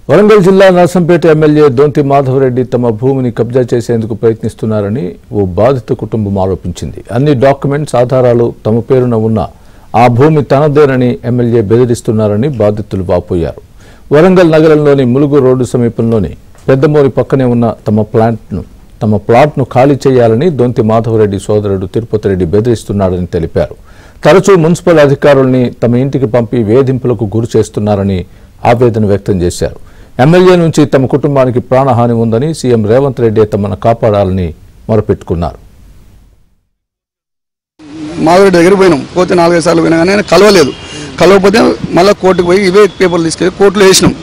వరంగల్ జిల్లా నర్సంపేట ఎమ్మెల్యే దొంతి మాధవరెడ్డి తమ భూమిని కబ్జా చేసేందుకు ప్రయత్నిస్తున్నారని ఓ బాధిత కుటుంబం ఆరోపించింది. అన్ని డాక్యుమెంట్స్ ఆధారాలు తమ పేరున ఉన్న ఆ భూమి తనదేనని ఎమ్మెల్యే బెదిరిస్తున్నారని బాధితులు వాపోయారు. వరంగల్ నగరంలోని ములుగు రోడ్డు సమీపంలోని పెద్దమోరి పక్కనే ఉన్న తమ ప్లాట్ను ఖాళీ చేయాలని దొంతి మాధవరెడ్డి సోదరుడు తిరుపతి రెడ్డి బెదిరిస్తున్నారని తెలిపారు. తరచూ మున్సిపల్ అధికారుల్ని తమ ఇంటికి పంపి వేధింపులకు గురి చేస్తున్నారని ఆవేదన వ్యక్తం చేశారు. ఎమ్మెల్యే నుంచి తమ కుటుంబానికి ప్రాణహాని ఉందని సీఎం రేవంత్ రెడ్డి తమను కాపాడాలని మొరపెట్టుకున్నారు. మాధవరెడ్డి దగ్గర పోయినాం, పోతే 4-5 సార్లు పోయినా కానీ ఆయన కలవకపోతే మళ్ళీ కోర్టుకు పోయి ఇవే పేపర్లు తీసుకెళ్ళి కోర్టులో వేసినాం.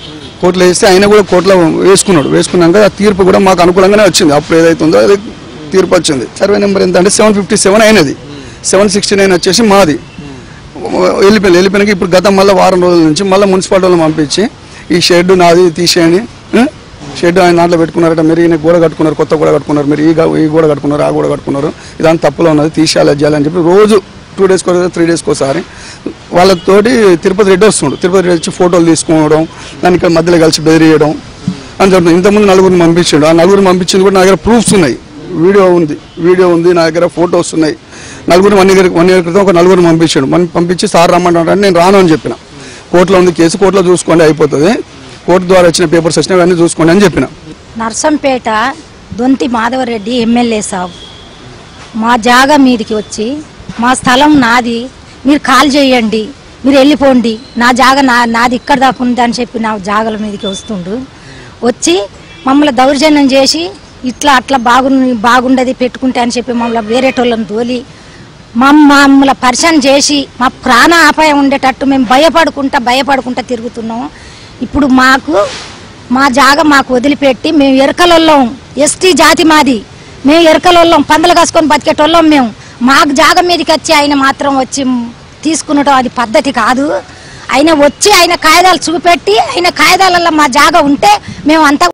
కోర్టులో వేస్తే ఆయన కూడా కోర్టులో వేసుకున్నాక ఆ తీర్పు కూడా మాకు అనుకూలంగానే వచ్చింది. అప్పుడు ఏదైతుందో అది తీర్పు వచ్చింది. సర్వే నెంబర్ ఎంత అంటే 757 అయినది, 769 వచ్చేసి మాది. వెళ్ళిపోయినాక ఇప్పుడు గత మళ్ళీ వారం రోజుల నుంచి మళ్ళీ మున్సిపాలిటీలో పంపించి ఈ షెడ్ నాది తీసేయండి, షెడ్ ఆయన దాంట్లో పెట్టుకున్నారట, మీరు ఈయన గోడ కట్టుకున్నారు, కొత్త గోడ కట్టుకున్నారు, మీరు ఈ గోడ కట్టుకున్నారు, ఆ గోడ కట్టుకున్నారు, ఇదంతా తప్పులో ఉన్నది, తీసేయాలి అని చెప్పి రోజు 2 డేస్కి 3 డేస్కి ఒకసారి వాళ్ళతోటి తిరుపతి రెడ్డి వస్తుండు. తిరుపతి రెడ్డి వచ్చి ఫోటోలు తీసుకోవడం, దాన్ని ఇక్కడ మధ్యలో కలిసి బెదిరియడం అని జరుగుతుంది. ఇంతకుముందు 4 పంపించాడు. ఆ 4 పంపించింది కూడా నా దగ్గర ప్రూఫ్స్ ఉన్నాయి, వీడియో ఉంది నా దగ్గర, ఫొటోస్ ఉన్నాయి. 4 1 ఇయర్ క్రితం ఒక 4 పంపించాడు. పంపించి సార్ రమ్మంటాడు, నేను రాను అని చెప్పిన. కోర్టులో ఉంది కేసు, కోర్టులో చూసుకోండి అయిపోతుంది, కోర్టు ద్వారా వచ్చిన పేపర్స్ వచ్చినవి అన్నీ చూసుకోండి అని చెప్పిన. నర్సంపేట దొంతి మాధవరెడ్డి ఎమ్మెల్యే సాబ్ మా జాగా మీదకి వచ్చి మా స్థలం నాది, మీరు కాల్ చేయండి, మీరు వెళ్ళిపోండి, నా జాగా నాది ఇక్కడ దాకా ఉంది అని చెప్పి నా జాగాల మీదకి వచ్చి మమ్మల్ని దౌర్జన్యం చేసి అట్లా బాగుండది పెట్టుకుంటే అని చెప్పి మమ్మల్ని వేరేటోళ్ళని తోలి మమ్మల్ని పరిచయం చేసి మా ప్రాణ అపాయం ఉండేటట్టు మేము భయపడుకుంటా తిరుగుతున్నాము. ఇప్పుడు మా జాగా మాకు వదిలిపెట్టి మేము ఎరకలొల్లం, ఎస్టీ జాతి మాది, మేము ఎరకలొల్లం, పందలు కాసుకొని బతికేటోళ్ళం మేము. మాకు జాగా మీదకి వచ్చి ఆయన మాత్రం వచ్చి తీసుకునటం అది పద్ధతి కాదు. ఆయన వచ్చి ఆయన కాగితాలు చూపెట్టి ఆయన కాగితాలలో మా జాగా ఉంటే మేము అంతా